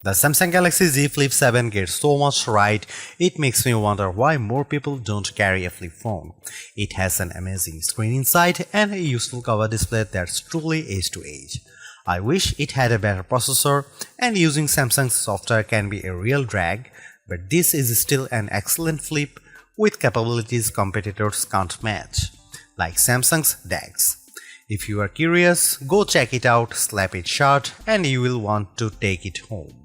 The Samsung Galaxy Z Flip 7 gets so much right, it makes me wonder why more people don't carry a flip phone. It has an amazing screen inside and a useful cover display that's truly edge to edge. I wish it had a better processor, and using Samsung's software can be a real drag, but this is still an excellent flip with capabilities competitors can't match, like Samsung's DeX. If you are curious, go check it out, slap it shut, and you will want to take it home.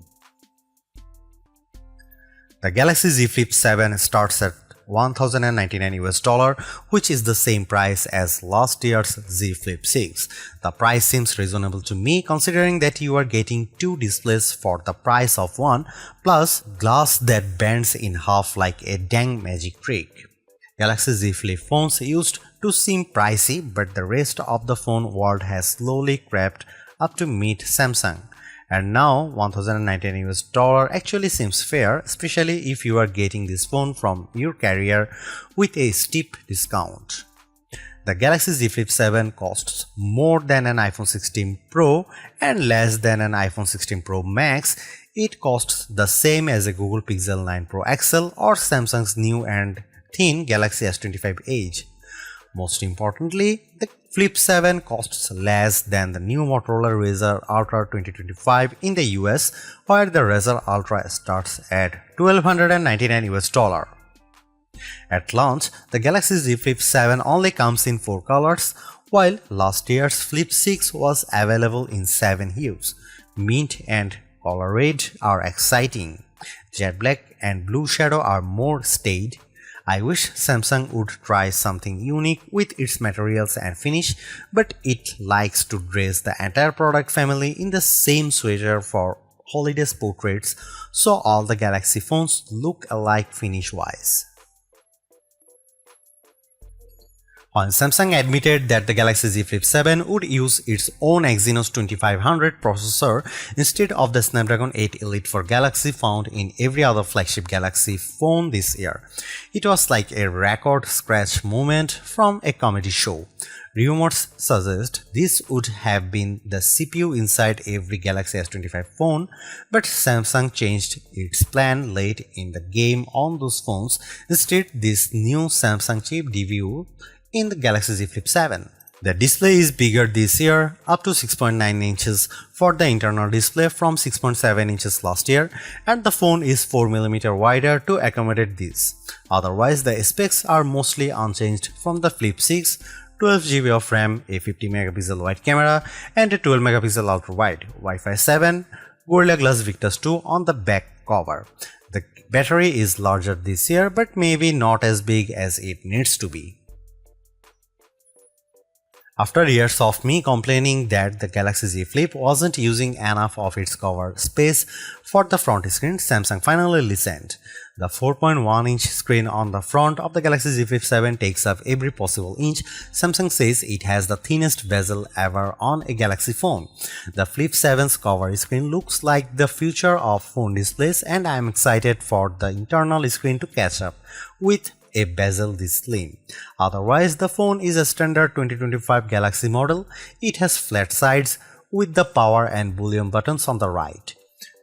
The Galaxy Z Flip 7 starts at $1,099 which is the same price as last year's Z Flip 6. The price seems reasonable to me considering that you are getting two displays for the price of one, plus glass that bends in half like a dang magic trick. Galaxy Z Flip phones used to seem pricey, but the rest of the phone world has slowly crept up to meet Samsung. And now $1,099 actually seems fair, especially if you are getting this phone from your carrier with a steep discount. The Galaxy Z Flip 7 costs more than an iPhone 16 Pro and less than an iPhone 16 Pro Max. It costs the same as a Google Pixel 9 Pro XL or Samsung's new and thin Galaxy S25 Edge. Most importantly, the Flip 7 costs less than the new Motorola Razr Ultra 2025 in the US, where the Razr Ultra starts at $1,299. At launch, the Galaxy Z Flip 7 only comes in 4 colors, while last year's Flip 6 was available in 7 hues. Mint and color red are exciting. Jet black and blue shadow are more staid. I wish Samsung would try something unique with its materials and finish, but it likes to dress the entire product family in the same sweater for holidays portraits, so all the Galaxy phones look alike finish-wise. When Samsung admitted that the Galaxy Z Flip 7 would use its own Exynos 2500 processor instead of the Snapdragon 8 Elite for Galaxy found in every other flagship Galaxy phone this year, it was like a record scratch moment from a comedy show. Rumors suggest this would have been the CPU inside every Galaxy S25 phone, but Samsung changed its plan late in the game on those phones. Instead, this new Samsung chip debuted in the Galaxy Z Flip 7. The display is bigger this year, up to 6.9 inches for the internal display from 6.7 inches last year, and the phone is 4mm wider to accommodate this. Otherwise, the specs are mostly unchanged from the Flip 6, 12GB of RAM, a 50MP wide camera, and a 12MP ultra wide, Wi-Fi 7, Gorilla Glass Victus 2 on the back cover. The battery is larger this year, but maybe not as big as it needs to be. After years of me complaining that the Galaxy Z Flip wasn't using enough of its cover space for the front screen, Samsung finally listened. The 4.1-inch screen on the front of the Galaxy Z Flip 7 takes up every possible inch. Samsung says it has the thinnest bezel ever on a Galaxy phone. The Flip 7's cover screen looks like the future of phone displays, and I am excited for the internal screen to catch up with a bezel this slim. Otherwise, the phone is a standard 2025 Galaxy model. It has flat sides with the power and volume buttons on the right.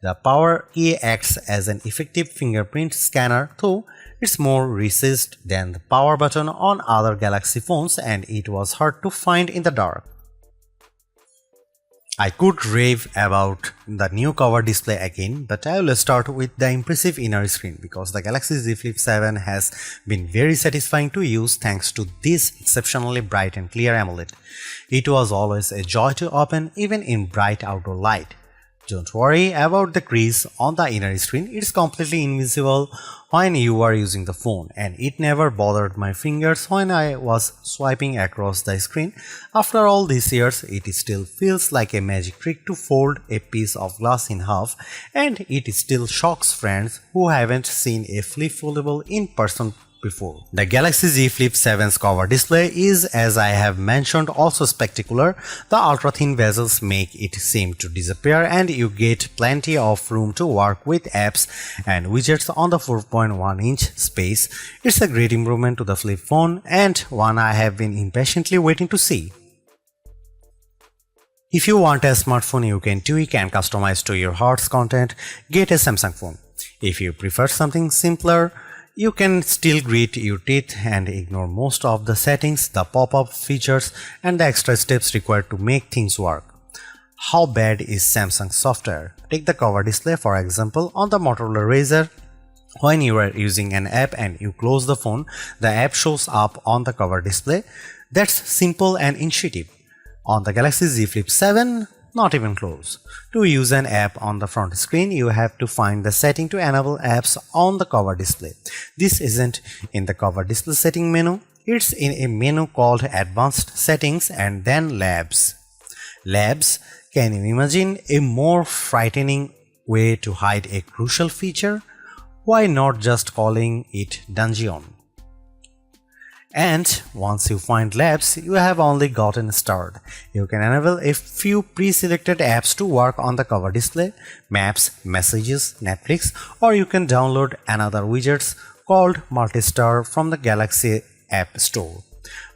The power key acts as an effective fingerprint scanner, though it's more recessed than the power button on other Galaxy phones, and it was hard to find in the dark. I could rave about the new cover display again, but I will start with the impressive inner screen because the Galaxy Z Flip 7 has been very satisfying to use thanks to this exceptionally bright and clear AMOLED. It was always a joy to open even in bright outdoor light. Don't worry about the crease on the inner screen, it's completely invisible when you are using the phone, and it never bothered my fingers when I was swiping across the screen. After all these years, it still feels like a magic trick to fold a piece of glass in half, and it still shocks friends who haven't seen a flip foldable in person before. The Galaxy Z Flip 7's cover display is, as I have mentioned, also spectacular. The ultra-thin bezels make it seem to disappear, and you get plenty of room to work with apps and widgets on the 4.1-inch space. It's a great improvement to the flip phone, and one I have been impatiently waiting to see. If you want a smartphone you can tweak and customize to your heart's content, get a Samsung phone. If you prefer something simpler, you can still grit your teeth and ignore most of the settings, the pop-up features, and the extra steps required to make things work. How bad is Samsung software? Take the cover display for example. On the Motorola Razr, when you are using an app and you close the phone, the app shows up on the cover display. That's simple and intuitive. On the Galaxy Z Flip 7, not even close. To use an app on the front screen, you have to find the setting to enable apps on the cover display. This isn't in the cover display setting menu, it's in a menu called Advanced Settings and then Labs. Labs, can you imagine a more frightening way to hide a crucial feature? Why not just calling it Dungeon? And once you find Labs, you have only gotten started. You can enable a few pre-selected apps to work on the cover display, Maps, Messages, Netflix, or you can download another widgets called Multistar from the Galaxy App Store.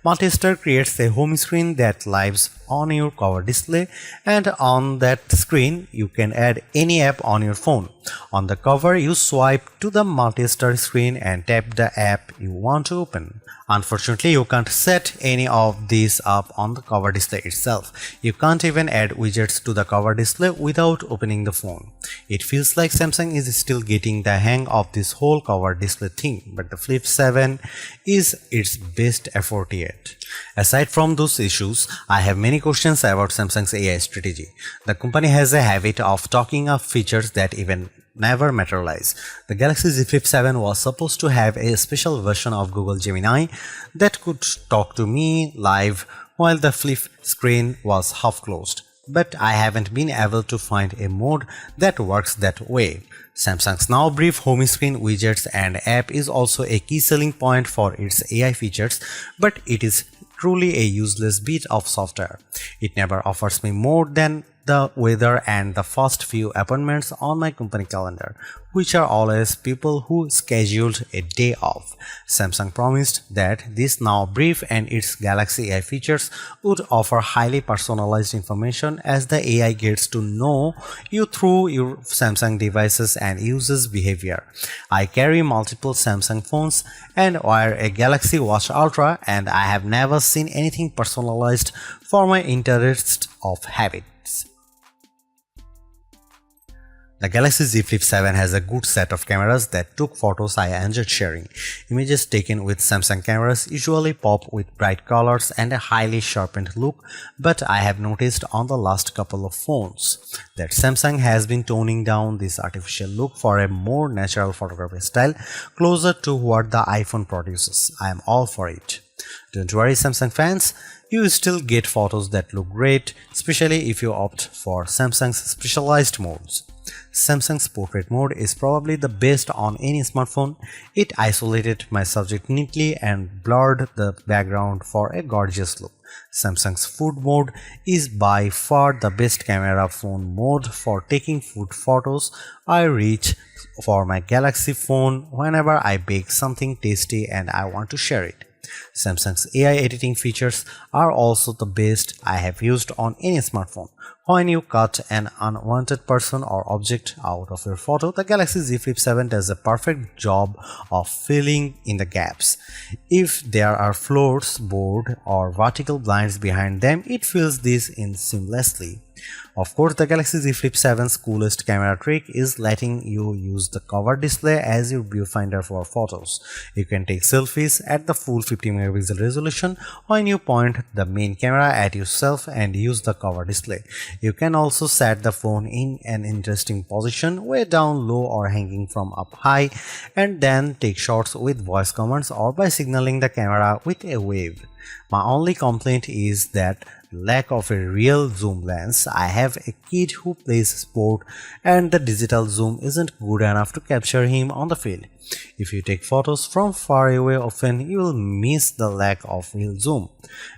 Multistar creates a home screen that lives on your cover display, and on that screen you can add any app on your phone. On the cover, you swipe to the Multistar screen and tap the app you want to open. Unfortunately, you can't set any of these up on the cover display itself. You can't even add widgets to the cover display without opening the phone. It feels like Samsung is still getting the hang of this whole cover display thing, but the Flip 7 is its best effort yet. Aside from those issues, I have many questions about Samsung's AI strategy. The company has a habit of talking up features that even never materialize. The Galaxy Z Flip 7 was supposed to have a special version of Google Gemini that could talk to me live while the flip screen was half closed. But I haven't been able to find a mode that works that way. Samsung's now brief home screen, widgets and app is also a key selling point for its AI features, but it is truly a useless bit of software. It never offers me more than the weather and the first few appointments on my company calendar, which are always people who scheduled a day off. Samsung promised that this now brief and its Galaxy AI features would offer highly personalized information as the AI gets to know you through your Samsung devices and users' behavior. I carry multiple Samsung phones and wear a Galaxy Watch Ultra, and I have never seen anything personalized for my interests of habits. The Galaxy Z Flip 7 has a good set of cameras that took photos I enjoyed sharing. Images taken with Samsung cameras usually pop with bright colors and a highly sharpened look, but I have noticed on the last couple of phones that Samsung has been toning down this artificial look for a more natural photography style closer to what the iPhone produces. I am all for it. Don't worry, Samsung fans, you still get photos that look great, especially if you opt for Samsung's specialized modes. Samsung's portrait mode is probably the best on any smartphone. It isolated my subject neatly and blurred the background for a gorgeous look. Samsung's food mode is by far the best camera phone mode for taking food photos. I reach for my Galaxy phone whenever I bake something tasty and I want to share it. Samsung's AI editing features are also the best I have used on any smartphone. When you cut an unwanted person or object out of your photo, the Galaxy Z Flip 7 does a perfect job of filling in the gaps. If there are floors, board, or vertical blinds behind them, it fills these in seamlessly. Of course, the Galaxy Z Flip 7's coolest camera trick is letting you use the cover display as your viewfinder for photos. You can take selfies at the full 50 megapixel resolution when you point the main camera at yourself and use the cover display. You can also set the phone in an interesting position, way down low or hanging from up high, and then take shots with voice commands or by signaling the camera with a wave. My only complaint is that lack of a real zoom lens. I have a kid who plays sport and the digital zoom isn't good enough to capture him on the field. If you take photos from far away often, you will miss the lack of real zoom.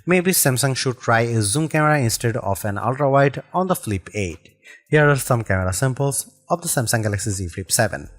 Maybe Samsung should try a zoom camera instead of an ultra-wide on the Flip 8. Here are some camera samples of the Samsung Galaxy Z Flip 7.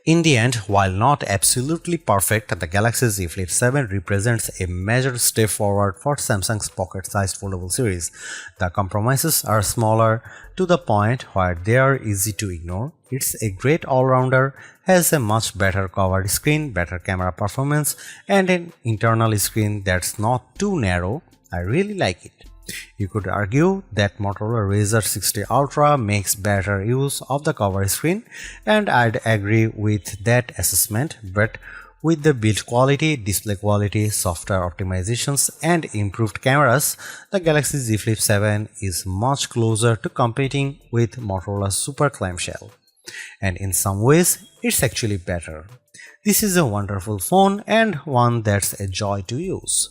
In the end, while not absolutely perfect, the Galaxy Z Flip 7 represents a major step forward for Samsung's pocket-sized foldable series. The compromises are smaller to the point where they are easy to ignore. It's a great all-rounder, has a much better cover screen, better camera performance, and an internal screen that's not too narrow. I really like it. You could argue that Motorola Razr 60 Ultra makes better use of the cover screen, and I'd agree with that assessment, but with the build quality, display quality, software optimizations, and improved cameras, the Galaxy Z Flip 7 is much closer to competing with Motorola's Super Clamshell. And in some ways, it's actually better. This is a wonderful phone and one that's a joy to use.